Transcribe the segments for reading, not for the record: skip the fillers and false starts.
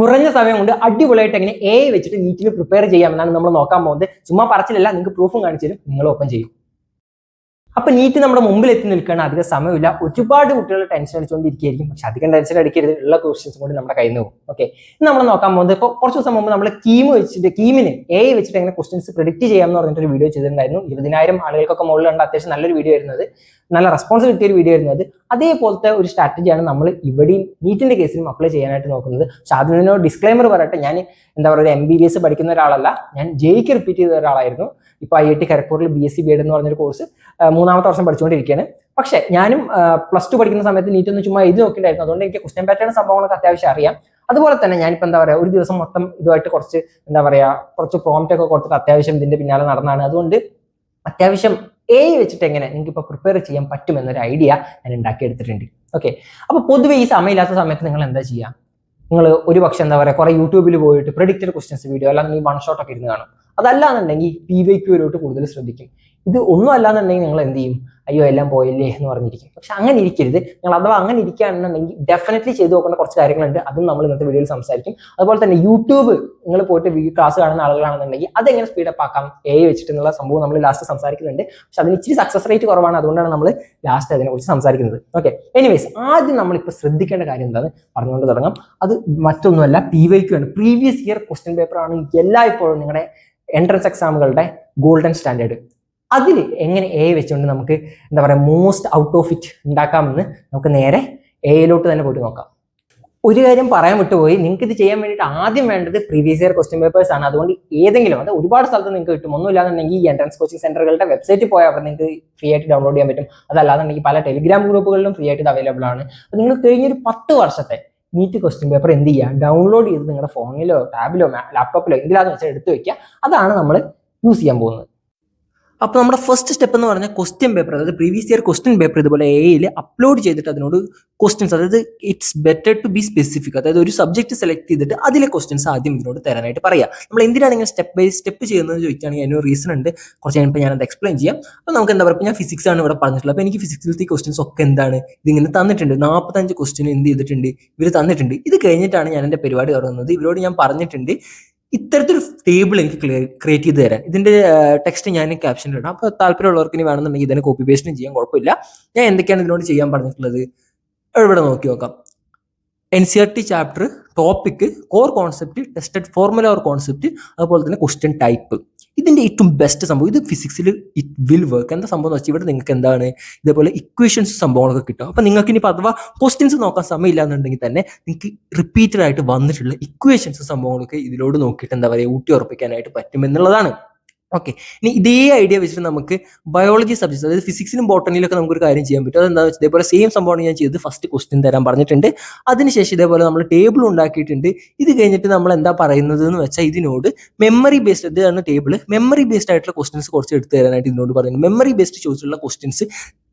കുറഞ്ഞ സമയം കൊണ്ട് അടിപൊളിയായിട്ട് എങ്ങനെ AI വെച്ചിട്ട് നീറ്റിന് പ്രിപ്പയർ ചെയ്യാമെന്നാണ് നമ്മൾ നോക്കാൻ പോകുന്നത്. ചുമ്മാ പറച്ചിലല്ല, നിങ്ങൾക്ക് പ്രൂഫും കാണിച്ചു തരും, നിങ്ങൾ ഓപ്പൺ ചെയ്യും. അപ്പൊ നീറ്റ് നമ്മുടെ മുമ്പിൽ എത്തി നിൽക്കുകയാണ്. അധികം സമയമില്ല. ഒരുപാട് കുട്ടികൾ ടെൻഷൻ അടിച്ചുകൊണ്ടിരിക്കുകയായിരിക്കും. പക്ഷെ അധികം ടെൻഷൻ അടിക്കരുത്, ഉള്ള ക്വസ്റ്റ്യൻസ് കൂടി നമ്മുടെ കയ്യിൽ നിന്ന് പോകും. ഓക്കെ, നമ്മൾ നോക്കാൻ പോകുന്നത് ഇപ്പോൾ കുറച്ച് ദിവസം മുമ്പ് നമ്മൾ കീമിന് AI വെച്ചിട്ട് എങ്ങനെ ക്വസ്റ്റ്യൻസ് പ്രെഡിക്റ്റ് ചെയ്യാമെന്ന് പറഞ്ഞിട്ടൊരു വീഡിയോ ചെയ്തിട്ടുണ്ടായിരുന്നു. 20,000 ആളുകൾക്കൊക്കെ മുകളിലുണ്ട്. അത്യാവശ്യം നല്ലൊരു വീഡിയോ ആയിരുന്നത്, നല്ല റെസ്പോൺസ് കിട്ടിയ ഒരു വീഡിയോ ആയിരുന്നത്. അതേപോലത്തെ ഒരു സ്ട്രാറ്റജിയാണ് നമ്മൾ ഇവിടെയും നീറ്റിന്റെ കേസിലും അപ്ലൈ ചെയ്യാനായിട്ട് നോക്കുന്നത്. പക്ഷെ അതിനോ ഡിസ്ക്ലൈമർ പറയട്ടെ, ഞാൻ എന്താ പറയുക, MBBS പഠിക്കുന്ന ഒരാളല്ല, ഞാൻ ജെയ്ക്ക് റിപ്പീറ്റ് ചെയ്ത ഒരാളായിരുന്നു. ഇപ്പോൾ IIT ഖരഗ്പൂരിൽ BSc B.Ed എന്ന് പറഞ്ഞൊരു കോഴ്സ് 3ാമത്തെ വർഷം പഠിച്ചുകൊണ്ടിരിക്കുകയാണ്. പക്ഷേ ഞാനും +2 പഠിക്കുന്ന സമയത്ത് നീറ്റ് ഒന്ന് ചുമ്മാ എഴുതി നോക്കിയിട്ടുണ്ടായിരുന്നു. അതുകൊണ്ട് എനിക്ക് ക്വസ്റ്റ്യൻ പാറ്റേൺ സംഭവങ്ങളൊക്കെ അത്യാവശ്യം അറിയാം. അതുപോലെ തന്നെ ഞാനിപ്പോൾ എന്താ പറയുക, ഒരു ദിവസം മൊത്തം ഇതുമായിട്ട് കുറച്ച് എന്താ പറയുക, കുറച്ച് പ്രോംപ്റ്റ് ഒക്കെ കൊടുത്തിട്ട് അത്യാവശ്യം ഇതിന്റെ പിന്നാലെ നടന്നാണ്. അതുകൊണ്ട് അത്യാവശ്യം AI വെച്ചിട്ട് എങ്ങനെ നിങ്ങൾക്ക് ഇപ്പോൾ പ്രിപ്പയർ ചെയ്യാൻ പറ്റുമെന്നൊരു ഐഡിയ ഞാൻ ഉണ്ടാക്കിയെടുത്തിട്ടുണ്ട്. ഓക്കെ, അപ്പോൾ പൊതുവെ ഈ സമയമില്ലാത്ത സമയത്ത് നിങ്ങൾ എന്താ ചെയ്യുക? നിങ്ങൾ ഒരു പക്ഷെ എന്താ പറയുക, കുറെ യൂട്യൂബിൽ പോയിട്ട് പ്രെഡിക്റ്റഡ് ക്വസ്റ്റ്യൻസ് വീഡിയോ അല്ലാന്നുണ്ടെങ്കിൽ വൺ ഷോട്ട് ഒക്കെ ഇരുന്ന് കാണും. അതല്ലാന്നുണ്ടെങ്കിൽ PYQലോട്ട് കൂടുതൽ ശ്രദ്ധിക്കും. ഇത് ഒന്നും അല്ലാന്നുണ്ടെങ്കിൽ നിങ്ങൾ എന്ത് ചെയ്യും? അയ്യോ എല്ലാം പോയില്ലേ എന്ന് പറഞ്ഞിരിക്കും. പക്ഷെ അങ്ങനെ ഇരിക്കരുത്. നിങ്ങൾ അഥവാ അങ്ങനെ ഇരിക്കുകയാണെന്നുണ്ടെങ്കിൽ ഡെഫിനറ്റ്ലി ചെയ്ത് നോക്കേണ്ട കുറച്ച് കാര്യങ്ങളുണ്ട്. അതും നമ്മൾ ഇന്നത്തെ വീഡിയോയിൽ സംസാരിക്കും. അതുപോലെ തന്നെ യൂട്യൂബ് നിങ്ങൾ പോയിട്ട് ക്ലാസ് കാണുന്ന ആളുകളാണെന്നുണ്ടെങ്കിൽ അതെങ്ങനെ സ്പീഡപ്പ് ആക്കാം AI വെച്ചിട്ടുള്ള സംഭവം നമ്മൾ ലാസ്റ്റ് സംസാരിക്കുന്നുണ്ട്. പക്ഷെ അതിന് ഇച്ചിരി സക്സസ് റേറ്റ് കുറവാണ്, അതുകൊണ്ടാണ് നമ്മൾ ലാസ്റ്റ് അതിനെക്കുറിച്ച് സംസാരിക്കുന്നത്. ഓക്കെ, എനിവേസ് ആദ്യം നമ്മളിപ്പോൾ ശ്രദ്ധിക്കേണ്ട കാര്യം എന്താണെന്ന് പറഞ്ഞുകൊണ്ട് തുടങ്ങാം. അത് മറ്റൊന്നുമല്ല, PYQ ആണ്. പ്രീവിയസ് ഇയർ ക്വസ്റ്റ്യൻ പേപ്പറാണ് എല്ലായ്പ്പോഴും നിങ്ങളുടെ എൻട്രൻസ് എക്സാമുകളുടെ ഗോൾഡൻ സ്റ്റാൻഡേർഡ്. അതിൽ എങ്ങനെ AI വെച്ചുകൊണ്ട് നമുക്ക് എന്താ പറയുക, മോസ്റ്റ് ഔട്ട് ഓഫ് ഇറ്റ് ഉണ്ടാക്കാമെന്ന് നമുക്ക് നേരെ AIലോട്ട് തന്നെ പോയിട്ട് നോക്കാം. ഒരു കാര്യം പറയാൻ വിട്ടുപോയി, നിങ്ങൾക്ക് ഇത് ചെയ്യാൻ വേണ്ടിയിട്ട് ആദ്യം വേണ്ടത് പ്രീവിയസ് ഇയർ ക്വസ്റ്റ്യൻ പേപ്പേഴ്സ് ആണ്. അതുകൊണ്ട് ഏതെങ്കിലും, അത് ഒരുപാട് സ്ഥലത്ത് നിങ്ങൾക്ക് കിട്ടും. ഒന്നുമില്ലാന്നുണ്ടെങ്കിൽ ഈ എൻട്രൻസ് കോച്ചിങ് സെന്ററുകളുടെ വെബ്സൈറ്റിൽ പോയാൽ അവിടെ നിങ്ങൾക്ക് ഫ്രീ ആയിട്ട് ഡൗൺലോഡ് ചെയ്യാൻ പറ്റും. അതല്ലാന്നുണ്ടെങ്കിൽ പല ടെലിഗ്രാം ഗ്രൂപ്പുകളിലും ഫ്രീ ആയിട്ട് ഇത് അവൈലബിൾ ആണ്. അപ്പോൾ നിങ്ങൾ കഴിഞ്ഞൊരു 10 വർഷത്തെ നീറ്റ് ക്വസ്റ്റ്യൻ പേപ്പർ എന്ത് ചെയ്യുക, ഡൗൺലോഡ് ചെയ്ത് നിങ്ങളുടെ ഫോണിലോ ടാബിലോ ലാപ്ടോപ്പിലോ എന്തിലാന്ന് വെച്ചാൽ എടുത്ത് വെക്കുക. അതാണ് നമ്മൾ യൂസ് ചെയ്യാൻ പോകുന്നത്. അപ്പോൾ നമ്മുടെ ഫസ്റ്റ് സ്റ്റെപ്പ് എന്ന് പറഞ്ഞാൽ ക്വസ്റ്റ്യൻ പേപ്പർ, അതായത് പ്രീവിയസ് ഇയർ ക്വസ്റ്റ്യൻ പേപ്പർ ഇതുപോലെ AI അപ്ലോഡ് ചെയ്തിട്ട് അതിനോട് ക്വസ്റ്റ്യൻസ്, അതായത് it's better to be specific, അതായത് ഒരു സബ്ജക്ട് സെലക്ട് ചെയ്തിട്ട് അതിലെ ക്വസ്റ്റ്യൻസ് ആദ്യം ഇതിനോട് തരാനായിട്ട് പറയാം. നമ്മൾ എന്തിനാണ് ഇങ്ങനെ സ്റ്റെപ്പ് ബൈ സ്റ്റെപ്പ് ചെയ്യുന്നത് ചോദിക്കുകയാണെങ്കിൽ അതിനൊരു റീസൺ ഉണ്ട്. കുറച്ച് കഴിഞ്ഞപ്പോൾ ഞാനത് എക്സ്പ്ലെയിൻ ചെയ്യാം. അപ്പോൾ നമുക്ക് എന്താ പറയുക, ഞാൻ ഫിസിക്സ് ആണ് ഇവിടെ പറഞ്ഞിട്ടുള്ളത്. അപ്പോൾ എനിക്ക് ഫിസിക്സിലത്തെ ക്വസ്റ്റ്യൻസ് ഒക്കെ എന്താണ് ഇതിങ്ങനെ തന്നിട്ടുണ്ട്. 45 ക്വസ്റ്റ്യൻ എന്ത് ചെയ്തിട്ടുണ്ട്, ഇവർ തന്നിട്ടുണ്ട്. ഇത് കഴിഞ്ഞിട്ടാണ് ഞാൻ എൻ്റെ പരിപാടി തുടങ്ങുന്നത്. ഇവരോട് ഞാൻ പറഞ്ഞിട്ടുണ്ട് ഇത്തരത്തിലൊരു ടേബിൾ എനിക്ക് ക്രിയേറ്റ് ചെയ്ത് തരാൻ. ഇതിന്റെ ടെക്സ്റ്റ് ഞാൻ ക്യാപ്ഷനിൽ ഇടാം. അപ്പോൾ താല്പര്യമുള്ളവർക്ക് ഇനി വേണമെന്നുണ്ടെങ്കിൽ ഇതിനെ കോപ്പി പേസ്റ്റും ചെയ്യാൻ കുഴപ്പമില്ല. ഞാൻ എന്തൊക്കെയാണ് ഇതിനോട് ചെയ്യാൻ പറഞ്ഞിട്ടുള്ളത് ഇവിടെ നോക്കി നോക്കാം. NCERT chapter, topic, core concept, tested formula or concept, അതുപോലെ തന്നെ ക്വസ്റ്റ്യൻ ടൈപ്പ്. ഇതിന്റെ ഏറ്റവും ബെസ്റ്റ് സംഭവം, ഇത് ഫിസിക്സിൽ ഇറ്റ് വിൽ വർക്ക്. എന്താ സംഭവം എന്ന് വെച്ചാൽ ഇവിടെ നിങ്ങൾക്ക് എന്താണ് ഇതേപോലെ ഇക്വേഷൻസ് സംഭവങ്ങളൊക്കെ കിട്ടും. അപ്പം നിങ്ങൾക്ക് ഇനി അഥവാ ക്വസ്റ്റ്യൻസ് നോക്കാൻ സമയമില്ല എന്നുണ്ടെങ്കിൽ തന്നെ നിങ്ങൾക്ക് റിപ്പീറ്റഡ് ആയിട്ട് വന്നിട്ടുള്ള ഇക്വേഷൻസ് സംഭവങ്ങളൊക്കെ ഇതിലോട് നോക്കിയിട്ട് എന്താ പറയുക ഊട്ടി ഉറപ്പിക്കാനായിട്ട് പറ്റും എന്നുള്ളതാണ്. ഓക്കെ, ഇനി ഇതേ ഐഡിയ വെച്ചിട്ട് നമുക്ക് ബയോളജി സബ്ജക്ട്സ്, അതായത് ഫിസിക്സിലും ബോട്ടണിയിലൊക്കെ നമുക്കൊരു കാര്യം ചെയ്യാൻ പറ്റും. അതെന്താ വെച്ചാൽ ഇതേപോലെ സെയിം സംഭവമാണ് ഞാൻ ചെയ്ത് ഫസ്റ്റ് ക്വസ്റ്റ്യൻ തരാൻ പറഞ്ഞിട്ടുണ്ട്. അതിനുശേഷം ഇതേപോലെ നമ്മൾ ടേബിൾ ഉണ്ടാക്കിയിട്ടുണ്ട്. ഇത് കഴിഞ്ഞിട്ട് നമ്മൾ എന്താ പറയുന്നത് എന്ന് വെച്ചാൽ ഇതിനോട് മെമ്മറി ബേസ്ഡ്, ഇതാണ് ടേബിൾ, മെമ്മറി ബേസ്ഡ് ആയിട്ടുള്ള ക്വസ്റ്റ്യൻസ് കുറച്ച് എടുത്ത് തരാനായിട്ട് ഇതിനോട് പറയുന്നത്. മെമ്മറി ബേസ്ഡ് ചോദിച്ചിട്ടുള്ള ക്വസ്റ്റ്യൻസ്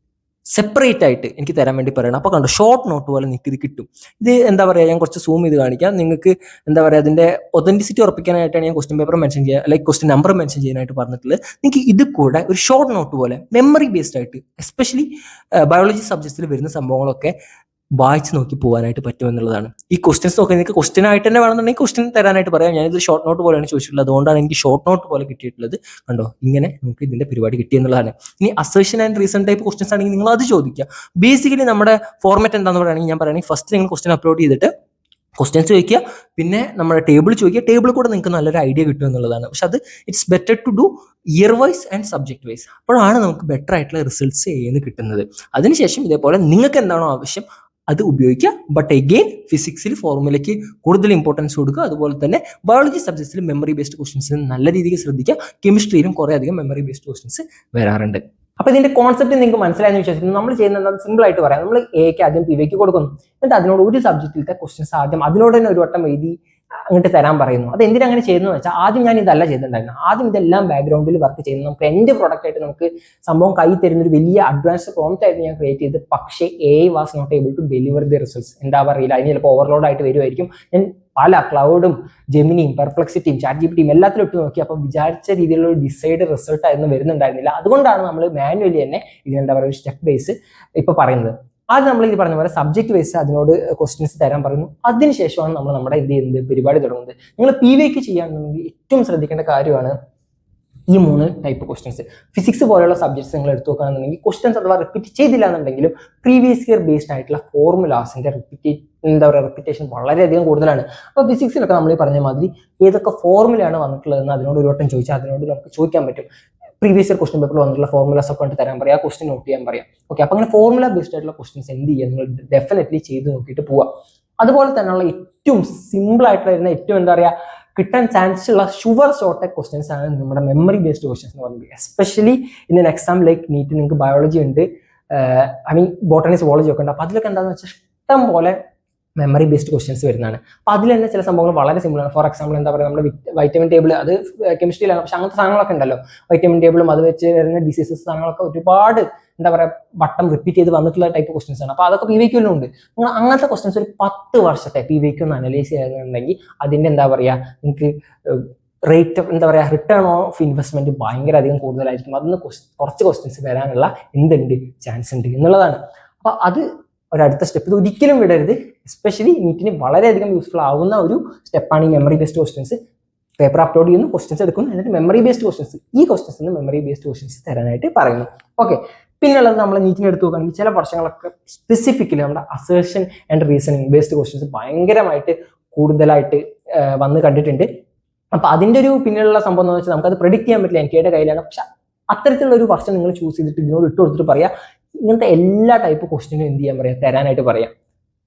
സെപ്പറേറ്റ് ആയിട്ട് എനിക്ക് തരാൻ വേണ്ടി പറയണം. അപ്പോൾ കണ്ടോ, ഷോർട്ട് നോട്ട് പോലെ നിങ്ങൾക്ക് ഇത് കിട്ടും. ഇത് എന്താ പറയുക, ഞാൻ കുറച്ച് സൂം ചെയ്ത് കാണിക്കാം. നിങ്ങൾക്ക് എന്താ പറയുക, അതിന്റെ ഒതന്റിസിറ്റി ഉറപ്പിക്കാനായിട്ടാണ് ഞാൻ ക്വസ്റ്റ്യൻ പേപ്പർ മെൻഷൻ ചെയ്യുക, ലൈക്ക് ക്വസ്റ്റ്യൻ നമ്പർ മെൻഷൻ ചെയ്യാനായിട്ട് പറഞ്ഞിട്ടുള്ളത്. നിങ്ങൾക്ക് ഇത് കൂടെ ഒരു ഷോർട്ട് നോട്ട് പോലെ മെമ്മറി ബേസ്ഡ് ആയിട്ട്, എസ്പെഷ്യലി ബയോളജി സബ്ജക്ട്സിൽ വരുന്ന സംഭവങ്ങളൊക്കെ വായിച്ച് നോക്കി പോകാനായിട്ട് പറ്റുമെന്നുള്ളതാണ്. ഈ ക്വസ്റ്റ്യൻസ് നോക്കി നിങ്ങൾക്ക് ക്വസ്റ്റ്യൻ ആയിട്ട് തന്നെ വേണമെന്നുണ്ടെങ്കിൽ ക്വസ്റ്റ്യൻ തരാനായിട്ട് പറയാം. ഞാനിത് ഷോർട്ട് നോട്ട് പോലെയാണ് ചോദിച്ചിട്ടുള്ളത്, അതുകൊണ്ടാണ് എനിക്ക് ഷോർട്ട് നോട്ട് പോലെ കിട്ടിയിട്ടുള്ളത്. കണ്ടോ, ഇങ്ങനെ നമുക്ക് ഇതിന്റെ പരിപാടി കിട്ടിയെന്നുള്ളതാണ്. ഇനി assertion and reason type questions ആണെങ്കിൽ നിങ്ങൾ അത് ചോദിക്കുക. ബേസിക്കലി നമ്മുടെ ഫോർമാറ്റ് എന്താണെന്ന് പറയുകയാണെങ്കിൽ, ഞാൻ പറയുകയാണെങ്കിൽ ഫസ്റ്റ് നിങ്ങൾ ക്വസ്റ്റ്യൻ അപ്ലോഡ് ചെയ്തിട്ട് ക്വസ്റ്റ്യൻസ് ചോദിക്കുക, പിന്നെ നമ്മുടെ ടേബിൾ ചോദിക്കുക. ടേബിൾ കൂടെ നിങ്ങൾക്ക് നല്ലൊരു ഐഡിയ കിട്ടും എന്നുള്ളതാണ്. പക്ഷെ അത് it's better to do year wise and subject wise. അപ്പോഴാണ് നമുക്ക് ബെറ്റർ ആയിട്ടുള്ള റിസൾട്ട്സ് ചെയ്യുന്നത് കിട്ടുന്നത്. അതിനുശേഷം ഇതേപോലെ നിങ്ങൾക്ക് എന്താണോ ആവശ്യം അത് ഉപയോഗിക്കുക. ബട്ട് എഗെയിൻ ഫിസിക്സിൽ ഫോർമുലയ്ക്ക് കൂടുതൽ ഇമ്പോർട്ടൻസ് കൊടുക്കുക. അതുപോലെ തന്നെ ബയോളജി സബ്ജക്ട്സിൽ മെമ്മറി ബേസ്ഡ് ക്വസ്റ്റ്യൻസ് നല്ല രീതിക്ക് ശ്രദ്ധിക്കുക. കെമിസ്ട്രിയിലും കുറേ അധികം മെമ്മറി ബേസ്ഡ് ക്വസ്റ്റ്യൻസ് വരാറുണ്ട്. അപ്പോൾ ഇതിന്റെ കോൺസെപ്റ്റ് നിങ്ങൾക്ക് മനസ്സിലായെന്ന് വിശ്വസിക്കുന്നു. നമ്മൾ ചെയ്യുന്നത് സിമ്പിൾ ആയിട്ട് പറയാം. നമ്മൾ എക്ക് ആദ്യം PYQ കൊടുക്കുന്നു, എന്നിട്ട് അതിനോട് ഒരു സബ്ജക്റ്റിലത്തെ ക്വസ്റ്റ്യൻസ് ആദ്യം അതിനോട് തന്നെ ഒരു വട്ടം എഴുതി അങ്ങോട്ട് തരാൻ പറയുന്നു. അത് എന്തിനങ്ങനെ ചെയ്യുന്നത് വെച്ചാൽ, ആദ്യം ഞാൻ ഇതല്ല ചെയ്തിട്ടുണ്ടായിരുന്നു. ആദ്യം ഇതെല്ലാം ബാക്ക്ഗ്രൗണ്ടിൽ വർക്ക് ചെയ്യുന്നു. നമുക്ക് എൻഡ് പ്രോഡക്റ്റ് ആയിട്ട് നമുക്ക് സംഭവം കൈ തരുന്ന ഒരു വലിയ അഡ്വാൻസ്ഡ് പ്രോംപ്റ്റ് ആയിട്ട് ഞാൻ ക്രിയേറ്റ് ചെയ്ത്, പക്ഷേ AI was not able to deliver the results. എന്താ പറയില്ല, അതിന് ചിലപ്പോൾ ഓവർലോഡ് ആയിട്ട് വരുമായിരിക്കും. ഞാൻ പല ക്ലൗഡും ജെമിനിയും പെർപ്ലക്സിറ്റിയും ChatGPT എല്ലാത്തിലും ഇട്ട് നോക്കി. അപ്പോൾ വിചാരിച്ച രീതിയിലുള്ള ഡിസൈഡ് റിസൾട്ട് ആയിരുന്നു വരുന്നുണ്ടായിരുന്നില്ല. അതുകൊണ്ടാണ് നമ്മൾ മാനുവലി തന്നെ ഇതിനെന്താ പറയുക സ്റ്റെപ്പ് ബേസ് ഇപ്പൊ പറയുന്നത്. അത് നമ്മൾ ഈ പറഞ്ഞ പോലെ സബ്ജക്ട് വൈസ് അതിനോട് ക്വസ്റ്റ്യൻസ് തരാൻ പറയുന്നു. അതിനുശേഷമാണ് നമ്മൾ നമ്മുടെ എന്ത് ചെയ്യുന്നത് പരിപാടി തുടങ്ങുന്നത്. നിങ്ങൾ PVQ ചെയ്യുകയാണെന്നുണ്ടെങ്കിൽ ഏറ്റവും ശ്രദ്ധിക്കേണ്ട കാര്യമാണ് ഈ 3 ടൈപ്പ് ക്വസ്റ്റ്യൻസ്. ഫിസിക്സ് പോലെയുള്ള സബ്ജക്ട്സ് നിങ്ങൾ എടുത്തു നോക്കുകയാണെന്നുണ്ടെങ്കിൽ ക്വസ്റ്റ്യൻസ് അഥവാ റിപ്പീറ്റ് ചെയ്തില്ല എന്നുണ്ടെങ്കിലും പ്രീവിയസ് ഇയർ ബേസ്ഡ് ആയിട്ടുള്ള ഫോർമുലാസിന്റെ റിപ്പീറ്റേഷൻ വളരെയധികം കൂടുതലാണ്. അപ്പോൾ ഫിസിക്സിലൊക്കെ നമ്മൾ ഈ പറഞ്ഞ മാതിരി ഏതൊക്കെ ഫോർമുലയാണ് വന്നിട്ടുള്ളതെന്ന് അതിനോട് ഒരു വട്ടം ചോദിച്ചാൽ അതിനോട് നമുക്ക് ചോദിക്കാൻ പറ്റും. പ്രീവിയസ് ഇയർ ക്വസ്റ്റ്യൻ പേപ്പറിൽ വന്നിട്ടുള്ള ഫോർമുലാസ് ഒക്കെ തരാൻ പറയാം, ആ ക്വസ്റ്റ്യൻ നോട്ട് ചെയ്യാൻ പറയാം. ഓക്കെ, അപ്പോൾ അങ്ങനെ ഫോർമുല ബേസ്ഡ് ആയിട്ടുള്ള ക്വസ്റ്റ്യൻസ് എന്ത് ചെയ്യുക, നിങ്ങൾ ഡെഫിനറ്റ്ലി ചെയ്ത് നോക്കിയിട്ട് പോവാം. അതുപോലെ തന്നെയുള്ള ഏറ്റവും സിമ്പിൾ ആയിട്ടുള്ള വരുന്ന ഏറ്റവും എന്താ പറയുക കിട്ടാൻ ചാൻസ് ഉള്ള ഷുവർ ഷോർട്ട് ക്വസ്റ്റ്യൻസ് ആണ് നമ്മുടെ മെമ്മറി ബേസ്ഡ് ക്വസ്റ്റ്യൻസ് എന്ന് പറയുന്നത്. Especially in N exam like neat നിങ്ങൾക്ക് ബയോളജി ഉണ്ട്, ഐ മീൻ ബോട്ടണി സുവോളജി ഒക്കെ ഉണ്ട്. അപ്പോൾ അതിലൊക്കെ എന്താണെന്ന് വെച്ചാൽ ഇഷ്ടം പോലെ മെമ്മറി ബേസ്ഡ് ക്വസ്റ്റ്യൻസ് വരുന്നതാണ്. അപ്പോൾ അതിൽ തന്നെ ചില സംഭവങ്ങൾ വളരെ സിമ്പിൾ ആണ്. ഫോർ എക്സാമ്പിൾ എന്താ പറയുക, നമ്മുടെ വൈറ്റമിൻ ടേബിൾ, അത് കെമിസ്ട്രിയിലാണ്, പക്ഷെ അങ്ങനത്തെ സാധനങ്ങളൊക്കെ ഉണ്ടല്ലോ, വൈറ്റമിൻ ടേബിളും അത് വെച്ച് വരുന്ന ഡിസീസസ് സാധനങ്ങളൊക്കെ ഒരുപാട് എന്താ പറയുക വട്ടം റിപ്പീറ്റ് ചെയ്ത് വന്നിട്ടുള്ള ടൈപ്പ് ക്വസ്റ്റൻസ് ആണ്. അപ്പോൾ അതൊക്കെ PVQ ഉണ്ട്. നിങ്ങൾ അങ്ങനത്തെ ക്വസ്റ്റൻസ് ഒരു 10 വർഷത്തെ PVQ ഒന്ന് അനലൈസ് ചെയ്യുന്നുണ്ടെങ്കിൽ അതിൻ്റെ എന്താ പറയുക നിങ്ങൾക്ക് റേറ്റ് എന്താ പറയുക റിട്ടേൺ ഓഫ് ഇൻവെസ്റ്റ്മെന്റ് ഭയങ്കര അധികം കൂടുതലായിരിക്കും. അതിന് കുറച്ച് ക്വസ്റ്റൻസ് വരാനുള്ള എന്തുണ്ട് ചാൻസ് ഉണ്ട് എന്നുള്ളതാണ്. അപ്പോൾ അത് ഒരടുത്ത സ്റ്റെപ്പ്. ഇത് ഒരിക്കലും വിടരുത്. എസ്പെഷ്യലി നീറ്റിന് വളരെയധികം യൂസ്ഫുൾ ആവുന്ന ഒരു സ്റ്റെപ്പാണ് ഈ memory based questions. Paper upload ചെയ്യുന്നു, ക്വസ്റ്റൻസ് എടുക്കുന്നു, എന്നിട്ട് മെമ്മറി ബേസ്ഡ് ക്വസ്റ്റൻസ് ഈ ക്വസ്റ്റൻസ് മെമ്മറി ബേസ്ഡ് ക്വസ്റ്റൻസ് തരാനായിട്ട് പറയുന്നു. ഓക്കെ, പിന്നുള്ളത് നമ്മൾ നീറ്റിന് എടുത്ത് നോക്കുകയാണെങ്കിൽ ചില വർഷങ്ങളൊക്കെ സ്പെസിഫിക്കലി നമ്മുടെ assertion and reasoning based questions ഭയങ്കരമായിട്ട് കൂടുതലായിട്ട് വന്ന് കണ്ടിട്ടുണ്ട്. അപ്പൊ അതിന്റെ ഒരു പിന്നിലുള്ള സംഭവം എന്ന് വെച്ചാൽ നമുക്കത് പ്രെഡിക്റ്റ് ചെയ്യാൻ പറ്റില്ല, എൻ്റെ കയ്യിലാണ്. പക്ഷെ അത്തരത്തിലുള്ള ഒരു വർഷം നിങ്ങൾ ചൂസ് ചെയ്തിട്ട് ഇതിനോട് ഇട്ട് കൊടുത്തിട്ട് പറയാം, ഇങ്ങനത്തെ എല്ലാ ടൈപ്പ് ക്വസ്റ്റ്യനും എന്ത് ചെയ്യാൻ പറയാം തരാനായിട്ട് പറയാം.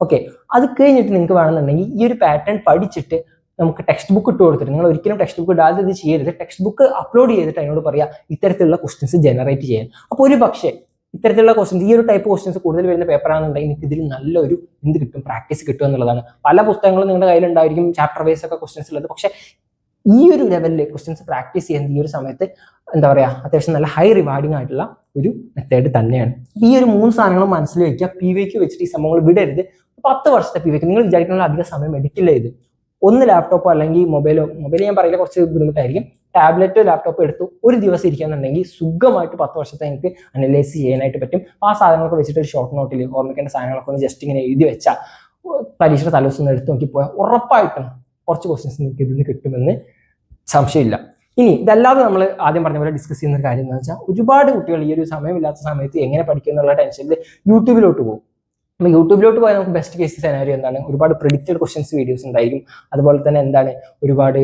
ഓക്കെ, അത് കഴിഞ്ഞിട്ട് നിങ്ങൾക്ക് വേണമെന്നുണ്ടെങ്കിൽ ഈ ഒരു പാറ്റേൺ പഠിച്ചിട്ട് നമുക്ക് ടെക്സ്റ്റ് ബുക്ക് ഇട്ട് കൊടുത്തിട്ട്, നിങ്ങൾ ഒരിക്കലും ടെക്സ്റ്റ് ബുക്ക് ഇടാതെ ഇത് ചെയ്യരുത്, ടെക്സ്റ്റ് ബുക്ക് അപ്ലോഡ് ചെയ്തിട്ട് അതിനോട് പറയാം ഇത്തരത്തിലുള്ള ക്വസ്റ്റ്യൻസ് ജനറേറ്റ് ചെയ്യാൻ. അപ്പോൾ ഒരു പക്ഷേ ഇത്തരത്തിലുള്ള ക്വസ്റ്റ്യൻസ് ഈ ഒരു ടൈപ്പ് ക്വസ്റ്റ്യൻസ് കൂടുതൽ വരുന്ന പേപ്പറാണെന്നുണ്ടെങ്കിൽ എനിക്ക് ഇതിൽ നല്ലൊരു എന്ത് കിട്ടും, പ്രാക്ടീസ് കിട്ടും എന്നുള്ളതാണ്. പല പുസ്തകങ്ങളും നിങ്ങളുടെ കയ്യിലുണ്ടായിരിക്കും ചാപ്റ്റർ വൈസ് ഒക്കെ ക്വസ്റ്റ്യൻസ് ഉള്ളത്, പക്ഷേ ഈ ഒരു ലെവലിൽ ക്വസ്റ്റ്യൻസ് പ്രാക്ടീസ് ചെയ്യുന്നത് ഈ ഒരു സമയത്ത് എന്താ പറയുക അത്യാവശ്യം നല്ല ഹൈ റിവാർഡിങ് ആയിട്ടുള്ള ഒരു മെത്തേഡ് തന്നെയാണ്. ഈ ഒരു 3 സാധനങ്ങളും മനസ്സിൽ വയ്ക്കുക. PVQ വെച്ചിട്ട് ഈ സംഭവങ്ങൾ വിടരുത്. 10 വർഷത്തെ PVQ നിങ്ങൾ വിചാരിക്കുന്ന അധിക സമയം എടുക്കില്ല. ഇത് ഒന്ന് ലാപ്ടോപ്പോ അല്ലെങ്കിൽ മൊബൈൽ ഞാൻ പറയില്ല, കുറച്ച് ബുദ്ധിമുട്ടായിരിക്കും. ടാബ്ലറ്റോ ലാപ്ടോപ്പോ എടുത്തു ഒരു ദിവസം ഇരിക്കുകയാണെന്നുണ്ടെങ്കിൽ സുഖമായിട്ട് 10 വർഷത്തെ എനിക്ക് അനലൈസ് ചെയ്യാനായിട്ട് പറ്റും. ആ സാധനങ്ങളൊക്കെ വെച്ചിട്ട് ഒരു ഷോർട്ട് നോട്ടിൽ ഓർമ്മിക്കേണ്ട സാധനങ്ങളൊക്കെ ഒന്ന് ജസ്റ്റ് ഇങ്ങനെ എഴുതി വെച്ചാൽ പരീക്ഷയുടെ തലേദിവസം എടുത്ത് നോക്കി പോയാൽ ഉറപ്പായിട്ടും കുറച്ച് ക്വസ്റ്റ്യൻസ് നിങ്ങൾക്ക് ഇതിൽ നിന്ന് കിട്ടുമെന്ന് സംശയമില്ല. ഇനി ഇതല്ലാതെ നമ്മൾ ആദ്യം പറഞ്ഞ പോലെ ഡിസ്കസ് ചെയ്യുന്ന ഒരു കാര്യം എന്ന് വെച്ചാൽ ഒരുപാട് കുട്ടികൾ ഈ ഒരു സമയമില്ലാത്ത സമയത്ത് എങ്ങനെ പഠിക്കും എന്നുള്ള ടെൻഷനിൽ യൂട്യൂബിലോട്ട് പോകും. അപ്പോൾ യൂട്യൂബിലോട്ട് പോയാൽ നമുക്ക് ബെസ്റ്റ് കേസ് സെനാരിയോ എന്താണ്, ഒരുപാട് പ്രെഡിക്റ്റഡ് ക്വസ്റ്റൻസ് വീഡിയോസ് ഉണ്ടായിരിക്കും. അതുപോലെ തന്നെ എന്താണ് ഒരുപാട്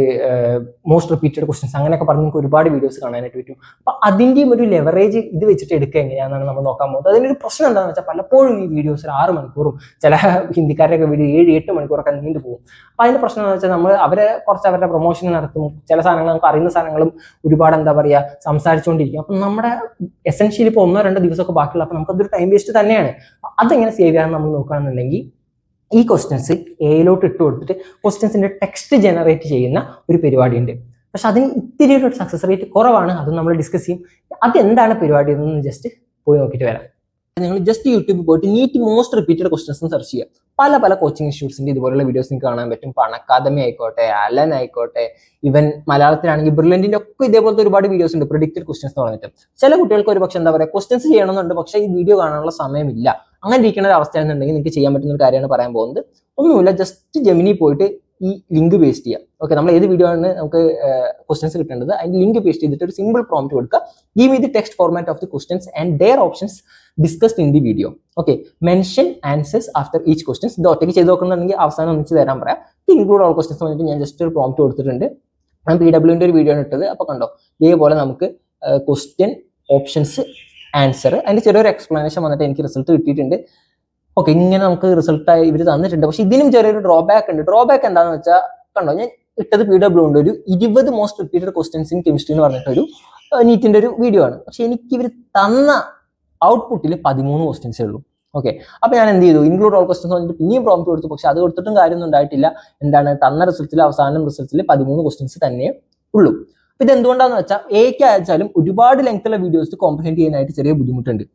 മോസ്റ്റ് റിപ്പീറ്റഡ് ക്വസ്റ്റൻസ് അങ്ങനെയൊക്കെ പറഞ്ഞ് നമുക്ക് ഒരുപാട് വീഡിയോസ് കാണാനായിട്ട് പറ്റും. അപ്പോൾ അതിൻ്റെയും ഒരു ലെവറേജ് ഇത് വെച്ചിട്ട് എടുക്കുക എങ്ങനെയാണെന്നാണ് നമ്മൾ നോക്കാൻ പോകുന്നത്. അതിനൊരു പ്രശ്നം എന്താണെന്ന് വെച്ചാൽ പലപ്പോഴും ഈ വീഡിയോസിൽ 6 മണിക്കൂറും ചില ഹിന്ദിക്കാരുടെയൊക്കെ വീഡിയോ 7-8 മണിക്കൂറൊക്കെ നീണ്ടു പോകും. അപ്പോൾ അതിൻ്റെ പ്രശ്നം എന്ന് വെച്ചാൽ നമ്മൾ അവരുടെ പ്രൊമോഷൻ നടത്തും, ചില സാധനങ്ങൾ നമുക്ക് അറിയുന്ന സാധനങ്ങളും ഒരുപാട് എന്താ പറയുക സംസാരിച്ചുകൊണ്ടിരിക്കും. അപ്പം നമ്മുടെ എസെൻഷ്യലി ഇപ്പോൾ 1-2 ദിവസമൊക്കെ ബാക്കിയുള്ള, അപ്പോൾ നമുക്കതൊരു ടൈം വേസ്റ്റ് തന്നെയാണ്. അതെങ്ങനെ സേവ് ചെയ്യാൻ നമ്മൾ നോക്കുകയാണെന്നുണ്ടെങ്കിൽ ഈ ക്വസ്റ്റ്യൻസ് എയിലോട്ട് ഇട്ട് കൊടുത്തിട്ട് ക്വസ്റ്റ്യൻസിന്റെ ടെക്സ്റ്റ് ജനറേറ്റ് ചെയ്യുന്ന ഒരു പരിപാടി ഉണ്ട്. പക്ഷെ അതിന് ഇത്തിരി ഒരു സക്സസ് റേറ്റ് കുറവാണ്. അതും നമ്മൾ ഡിസ്കസ് ചെയ്യും. അതെന്താണ് പരിപാടി എന്നൊന്ന് ജസ്റ്റ് പോയി നോക്കിയിട്ട് വരാം. നിങ്ങൾ ജസ്റ്റ് യൂട്യൂബിൽ പോയിട്ട് NEET most repeated questions search ചെയ്യുക. പല കോച്ചിങ് ഇൻസ്റ്റിറ്റ്യൂട്ട്സിന്റെ ഇതുപോലുള്ള വീഡിയോസ് നിങ്ങൾക്ക് കാണാൻ പറ്റും. ഇപ്പോൾ അക്കാദമി ആയിക്കോട്ടെ, അലൻ ആയിക്കോട്ടെ, ഈവൻ മലയാളത്തിലാണെങ്കിൽ ബ്രില്യന്റിന്റെ ഒക്കെ ഇതേപോലത്തെ ഒരുപാട് വീഡിയോസ് ഉണ്ട് പ്രെഡിക്റ്റഡ് ക്വസ്റ്റൻസ് എന്ന് പറഞ്ഞിട്ട്. ചില കുട്ടികൾക്ക് ഒരു പക്ഷെ എന്താ പറയുക ക്വസ്റ്റൻസ് ചെയ്യണമെന്നുണ്ട്, പക്ഷേ ഈ വീഡിയോ കാണാനുള്ള സമയമില്ല. അങ്ങനെ ഇരിക്കുന്ന ഒരു അവസ്ഥയാണെന്നുണ്ടെങ്കിൽ നിങ്ങൾക്ക് ചെയ്യാൻ പറ്റുന്ന ഒരു കാര്യമാണ് പറയാൻ പോകുന്നത്. ഒന്നുമില്ല, ജസ്റ്റ് ജെമിനി പോയിട്ട് ഈ ലിങ്ക് പേസ്റ്റ് ചെയ്യുക. ഓക്കെ, നമ്മൾ ഏത് വീഡിയോ ആണ് നമുക്ക് ക്വസ്റ്റൻസ് കിട്ടേണ്ടത് അതിന്റെ ലിങ്ക് പേസ്റ്റ് ചെയ്തിട്ട് ഒരു സിമ്പിൾ പ്രോംപ്റ്റ് കൊടുക്കുക. Give me the text format of the questions and their options discussed in the video. Okay, mention answers after each questions. ഇത് ഒറ്റയ്ക്ക് ചെയ്ത് നോക്കുന്നുണ്ടെങ്കിൽ അവസാനം ഒന്നിച്ച് തരാൻ പറയാം. ഇൻക്ലൂഡ് ഓൾ ക്വസ്റ്റൻസ് പറഞ്ഞിട്ട് ഞാൻ ജസ്റ്റ് ഒരു പ്രോംപ്റ്റ് കൊടുത്തിട്ടുണ്ട്. ഞാൻ PWന്റെ ഒരു വീഡിയോ ആണ് ഇട്ടത്. അപ്പോൾ കണ്ടോ, ഇതേപോലെ നമുക്ക് ക്വസ്റ്റ്യൻ, ഓപ്ഷൻസ്, ആൻസർ, അതിന്റെ ചെറിയൊരു എക്സ്പ്ലനേഷൻ വന്നിട്ട് എനിക്ക് റിസൾട്ട് കിട്ടിയിട്ടുണ്ട്. ഓക്കെ, ഇങ്ങനെ നമുക്ക് റിസൾട്ടായി ഇവർ തന്നിട്ടുണ്ട്. പക്ഷെ ഇതിനും ചെറിയൊരു ഡ്രോബാക്ക് ഉണ്ട്. ഡ്രോബാക്ക് എന്താണെന്ന് വെച്ചാൽ കണ്ടോ, ഞാൻ ഇട്ടത് PWന്റെ ഒരു 20 most repeated questions in chemistry എന്ന് പറഞ്ഞിട്ടൊരു നീറ്റിന്റെ ഒരു വീഡിയോ ആണ്. പക്ഷെ എനിക്ക് ഇവർ തന്ന ഔട്ട്പുട്ടിൽ 13 ക്വസ്റ്റൻസേ ഉള്ളൂ. ഓക്കെ, അപ്പോൾ ഞാൻ എന്ത് ചെയ്തു, ഇൻക്ലൂഡ് ഓൾ ക്വസ്റ്റൻസ് പറഞ്ഞിട്ട് പിന്നെയും പ്രോംപ്റ്റ് കൊടുത്തു. പക്ഷെ അത് കൊടുത്തിട്ടും കാര്യമൊന്നും ഉണ്ടായിട്ടില്ല. എന്താണ് തന്ന റിസൾട്ടിൽ അവസാനം റിസൾട്ടിൽ 13 ക്വസ്റ്റൻസ് തന്നെ ഉള്ളൂ. അപ്പോൾ ഇത് എന്തുകൊണ്ടാണെന്ന് വെച്ചാൽ എക്ക് അയച്ചാലും ഒരുപാട് ലെങ്ത്തുള്ള വീഡിയോസ് കോംപ്രിഹെൻഡ് ചെയ്യാനായിട്ട് ചെറിയ ബുദ്ധിമുട്ടുണ്ട്.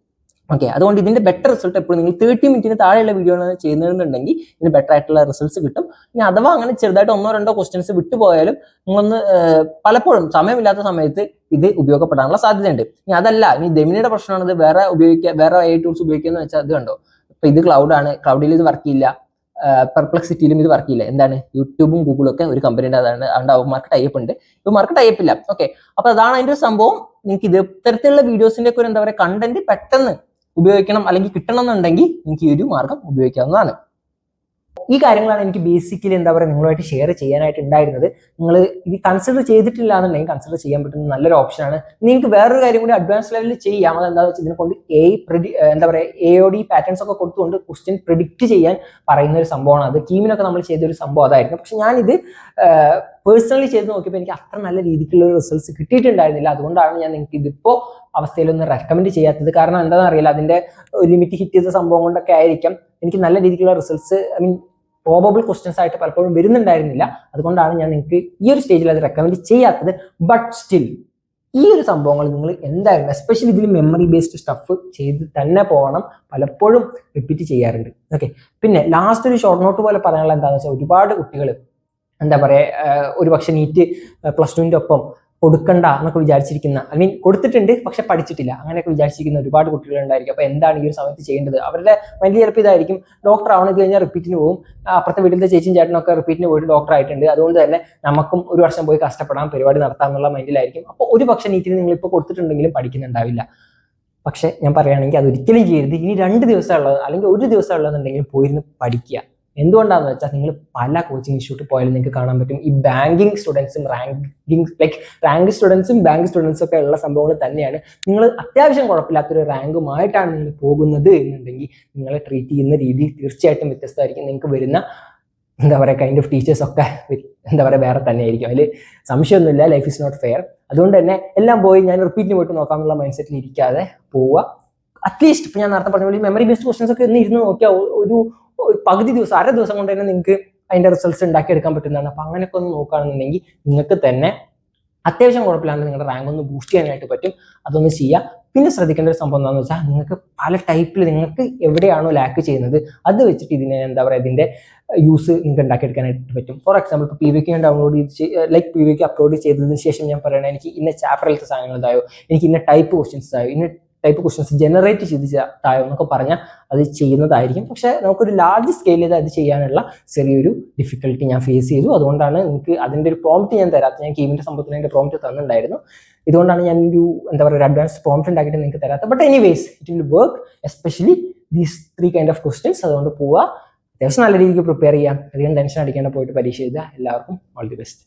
ഓക്കെ, അതുകൊണ്ട് ഇതിന്റെ ബെറ്റർ റിസൾട്ട് എപ്പോഴും നിങ്ങൾ 30 മിനിറ്റിന് താഴെയുള്ള വീഡിയോ ആണ് ചെയ്യുന്നതെന്നുണ്ടെങ്കിൽ ഇതിന് ബെറ്റർ ആയിട്ടുള്ള റിസൾട്ട്സ് കിട്ടും. ഇനി അഥവാ അങ്ങനെ ചെറുതായിട്ട് 1-2 ക്വസ്റ്റൻസ് വിട്ടുപോയാലും നിങ്ങളൊന്ന് പലപ്പോഴും സമയമില്ലാത്ത സമയത്ത് ഇത് ഉപയോഗപ്പെടാനുള്ള സാധ്യതയുണ്ട്. ഇനി അതല്ല, ഇനി ജെമിനിയുടെ പ്രശ്നമാണത് വേറെ AI ടൂൾസ് ഉപയോഗിക്കുക എന്ന് വെച്ചാൽ അത് കണ്ടോ, ഇപ്പൊ ഇത് ക്ലൗഡാണ്, ക്ലൗഡിൽ ഇത് വർക്ക് ചെയ്യില്ല, പെർപ്ലക്സിറ്റിയിലും ഇത് വർക്ക് ചെയ്യില്ല. എന്താണ്, യൂട്യൂബും ഗൂഗിളും ഒക്കെ ഒരു കമ്പനിയുടെ അതാണ്, അതുകൊണ്ട് അവന്മാർക്ക് ടൈപ്പ് ഉണ്ട്, ഇവന്മാർക്ക് ടൈപ്പ് ഇല്ല. ഓക്കെ, അപ്പൊ അതാണ് അതിന്റെ ഒരു സംഭവം. നിങ്ങൾക്ക് ഇത് ഇത്തരത്തിലുള്ള വീഡിയോസിന്റെ ഒക്കെ ഒരു എന്താ പറയുക കണ്ടന്റ് പെട്ടെന്ന് ഉപയോഗിക്കണം അല്ലെങ്കിൽ കിട്ടണം എന്നുണ്ടെങ്കിൽ നിങ്ങൾക്ക് ഈ ഒരു മാർഗം ഉപയോഗിക്കാവുന്നതാണ്. ഈ കാര്യങ്ങളാണ് എനിക്ക് ബേസിക്കലി എന്താ പറയുക നിങ്ങളുമായിട്ട് ഷെയർ ചെയ്യാനായിട്ട് ഉണ്ടായിരുന്നത്. നിങ്ങൾ ഇത് കൺസിഡർ ചെയ്തിട്ടില്ല എന്നുണ്ടെങ്കിൽ കൺസിഡർ ചെയ്യാൻ പറ്റുന്ന നല്ലൊരു ഓപ്ഷനാണ്. നിങ്ങൾക്ക് വേറൊരു കാര്യം കൂടി അഡ്വാൻസ് ലെവലിൽ ചെയ്യാം. അത് എന്താ വെച്ചാൽ ഇതിനെക്കൊണ്ട് എന്താ പറയുക AOD പാറ്റേൺസ് ഒക്കെ കൊടുത്തുകൊണ്ട് ക്വസ്റ്റ്യൻ പ്രിഡിക്റ്റ് ചെയ്യാൻ പറയുന്ന ഒരു സംഭവമാണ്. അത് കീമിനൊക്കെ നമ്മൾ ചെയ്തൊരു സംഭവം അതായിരുന്നു. പക്ഷെ ഞാനിത് പേഴ്സണലി ചെയ്ത് നോക്കിയപ്പോൾ എനിക്ക് അത്ര നല്ല രീതിക്കുള്ള റിസൾട്ട്സ് കിട്ടിയിട്ടുണ്ടായിരുന്നില്ല. അതുകൊണ്ടാണ് ഞാൻ നിങ്ങൾക്ക് ഇതിപ്പോൾ അവസ്ഥയിലൊന്നും റെക്കമെൻഡ് ചെയ്യാത്തത്. കാരണം എന്താണെന്ന് അറിയില്ല, അതിന്റെ ലിമിറ്റ് ഹിറ്റ് ചെയ്ത സംഭവം കൊണ്ടൊക്കെ ആയിരിക്കാം എനിക്ക് നല്ല രീതിക്കുള്ള റിസൾട്ട്സ് പ്രോബബിൾ ക്വസ്റ്റ്യൻസ് ആയിട്ട് പലപ്പോഴും വരുന്നുണ്ടായിരുന്നില്ല. അതുകൊണ്ടാണ് ഞാൻ നിങ്ങൾക്ക് ഈ ഒരു സ്റ്റേജിൽ അത് റെക്കമെൻഡ് ചെയ്യാത്തത്. ബട്ട് സ്റ്റിൽ ഈ ഒരു സംഭവങ്ങൾ നിങ്ങൾ എന്തായാലും എസ്പെഷ്യലി ഇതിൽ മെമ്മറി ബേസ്ഡ് സ്റ്റഫ് ചെയ്ത് തന്നെ പോകണം. പലപ്പോഴും റിപ്പീറ്റ് ചെയ്യാറുണ്ട്. ഓക്കെ, പിന്നെ ലാസ്റ്റ് ഒരു ഷോർട്ട് നോട്ട് പോലെ പറയാനുള്ള എന്താണെന്ന് വെച്ചാൽ, ഒരുപാട് കുട്ടികൾ എന്താ പറയുക ഒരു പക്ഷെ നീറ്റ് +2ന്റെ ഒപ്പം കൊടുക്കണ്ട എന്നൊക്കെ വിചാരിച്ചിരിക്കുന്ന, കൊടുത്തിട്ടുണ്ട് പക്ഷെ പഠിച്ചിട്ടില്ല, അങ്ങനെയൊക്കെ വിചാരിച്ചിരിക്കുന്ന ഒരുപാട് കുട്ടികളുണ്ടായിരിക്കും. അപ്പൊ എന്താണ് ഈ ഒരു സമയത്ത് ചെയ്യേണ്ടത്? അവരുടെ മൈൻഡിൽ ചിലപ്പോൾ ഇതായിരിക്കും, ഡോക്ടർ ആവണം, ഇത് കഴിഞ്ഞാൽ റിപ്പീറ്റിന് പോകും, അപ്പുറത്തെ വീട്ടിലത്തെ ചേച്ചിയും ചേട്ടനൊക്കെ റിപ്പീറ്റിന് പോയിട്ട് ഡോക്ടർ ആയിട്ടുണ്ട്, അതുകൊണ്ട് തന്നെ നമുക്കും ഒരു വർഷം പോയി കഷ്ടപ്പെടാം, പരിപാടി നടത്താം എന്നുള്ള മൈൻഡിലായിരിക്കും. അപ്പോൾ ഒരു പക്ഷെ നീറ്റിന് നിങ്ങൾ ഇപ്പോൾ കൊടുത്തിട്ടുണ്ടെങ്കിലും പഠിക്കുന്നുണ്ടാവില്ല. പക്ഷെ ഞാൻ പറയുകയാണെങ്കിൽ അത് ഒരിക്കലും ചെയ്യരുത്. ഇനി 2 ദിവസം ഉള്ളത് അല്ലെങ്കിൽ 1 ദിവസം ഉള്ളതെന്നുണ്ടെങ്കിലും പോയിരുന്ന് പഠിക്കുക. എന്തുകൊണ്ടാണെന്ന് വെച്ചാൽ നിങ്ങൾ പല കോച്ചിങ് ഇൻസ്റ്റിറ്റ്യൂട്ട് പോയാലും നിങ്ങൾക്ക് കാണാൻ പറ്റും ഈ ബാങ്കിങ് സ്റ്റുഡൻസും റാങ്ക് സ്റ്റുഡൻസും ബാങ്ക് സ്റ്റുഡൻസും ഒക്കെ ഉള്ള സംഭവങ്ങൾ തന്നെയാണ്. നിങ്ങൾ അത്യാവശ്യം കുഴപ്പമില്ലാത്തൊരു റാങ്കുമായിട്ടാണ് നിങ്ങൾ പോകുന്നത് എന്നുണ്ടെങ്കിൽ നിങ്ങളെ ട്രീറ്റ് ചെയ്യുന്ന രീതി തീർച്ചയായിട്ടും വ്യത്യസ്തമായിരിക്കും. നിങ്ങൾക്ക് വരുന്ന എന്താ പറയുക കൈൻഡ് ഓഫ് ടീച്ചേഴ്സ് ഒക്കെ എന്താ പറയുക വേറെ തന്നെ ആയിരിക്കും. അതിൽ സംശയമൊന്നുമില്ല. Life is not fair. അതുകൊണ്ട് തന്നെ എല്ലാം പോയി ഞാൻ റിപ്പീറ്റിന് പോയിട്ട് നോക്കാമെന്നുള്ള മൈൻഡ് സെറ്റിൽ ഇരിക്കാതെ പോവുക. അറ്റ്ലീസ്റ്റ് ഇപ്പൊ ഞാൻ നേരത്തെ പറഞ്ഞ പോലെ മെമ്മറി ബേസ്ഡ് ക്വസ്റ്റൻസ് ഒക്കെ ഒന്ന് ഇരുന്ന് നോക്കിയാൽ ഒരു പകുതി ദിവസം 1/2 ദിവസം കൊണ്ട് തന്നെ നിങ്ങൾക്ക് അതിന്റെ റിസൾട്ട്സ് ഉണ്ടാക്കിയെടുക്കാൻ പറ്റുന്നതാണ്. അപ്പൊ അങ്ങനെയൊക്കെ ഒന്ന് നോക്കുകയാണെന്നുണ്ടെങ്കിൽ നിങ്ങൾക്ക് തന്നെ അത്യാവശ്യം കുഴപ്പമില്ലാണ്ട് നിങ്ങളുടെ റാങ്ക് ഒന്ന് ബൂസ്റ്റ് ചെയ്യാനായിട്ട് പറ്റും. അതൊന്ന് ചെയ്യുക. പിന്നെ ശ്രദ്ധിക്കേണ്ട ഒരു സംഭവം എന്താണെന്ന് വെച്ചാൽ, നിങ്ങൾക്ക് പല ടൈപ്പിൽ നിങ്ങൾക്ക് എവിടെയാണോ ലാക്ക് ചെയ്യുന്നത് അത് വെച്ചിട്ട് ഇതിനെ എന്താ പറയുക ഇതിന്റെ യൂസ് നിങ്ങൾക്ക് ഉണ്ടാക്കിയെടുക്കാനായിട്ട് പറ്റും. ഫോർ എക്സാമ്പിൾ ഇപ്പോൾ PVQ ഞാൻ ഡൗൺലോഡ് ചെയ്ത് PVQ അപ്ലോഡ് ചെയ്തതിന് ശേഷം ഞാൻ പറയണേ എനിക്ക് ഇന്ന ചാപ്റ്ററിലത്തെ സാധനങ്ങൾ ഇതായോ, എനിക്ക് ഇന്ന ടൈപ്പ് ക്വസ്റ്റ്യൻസ് ആയോ, ഇന്ന ടൈപ്പ് ക്വസ്റ്റ്യൻസ് ജനറേറ്റ് ചെയ്ത് തായോ എന്നൊക്കെ പറഞ്ഞാൽ അത് ചെയ്യുന്നതായിരിക്കും. പക്ഷെ നമുക്കൊരു ലാർജ് സ്കെയിലിൽ അത് ചെയ്യാനുള്ള ചെറിയൊരു ഡിഫിക്കൽട്ടി ഞാൻ ഫേസ് ചെയ്തു. അതുകൊണ്ടാണ് നിങ്ങൾക്ക് അതിൻ്റെ ഒരു പ്രോംപ്റ്റ് ഞാൻ തരാത്തത്. ഞാൻ കീമിൻ്റെ സംഭവത്തിന് അതിൻ്റെ പ്രോംപ്റ്റ് തന്നിട്ടുണ്ടായിരുന്നു. ഇതുകൊണ്ടാണ് ഞാൻ ഒരു എന്താ പറയുക ഒരു അഡ്വാൻസ് പ്രോംപ്റ്റ് ഉണ്ടാക്കിയിട്ട് നിങ്ങൾക്ക് തരാത്തത്. But anyways it will work, especially these 3 kind of questions. അതുകൊണ്ട് പോവുക, അത്യാവശ്യം നല്ല രീതിക്ക് പ്രിപ്പയർ ചെയ്യാം. അധികം ടെൻഷൻ അടിക്കാണ്ട് പോയിട്ട് പരീക്ഷ എഴുതുക. എല്ലാവർക്കും ഓൾ ദി ബെസ്റ്റ്.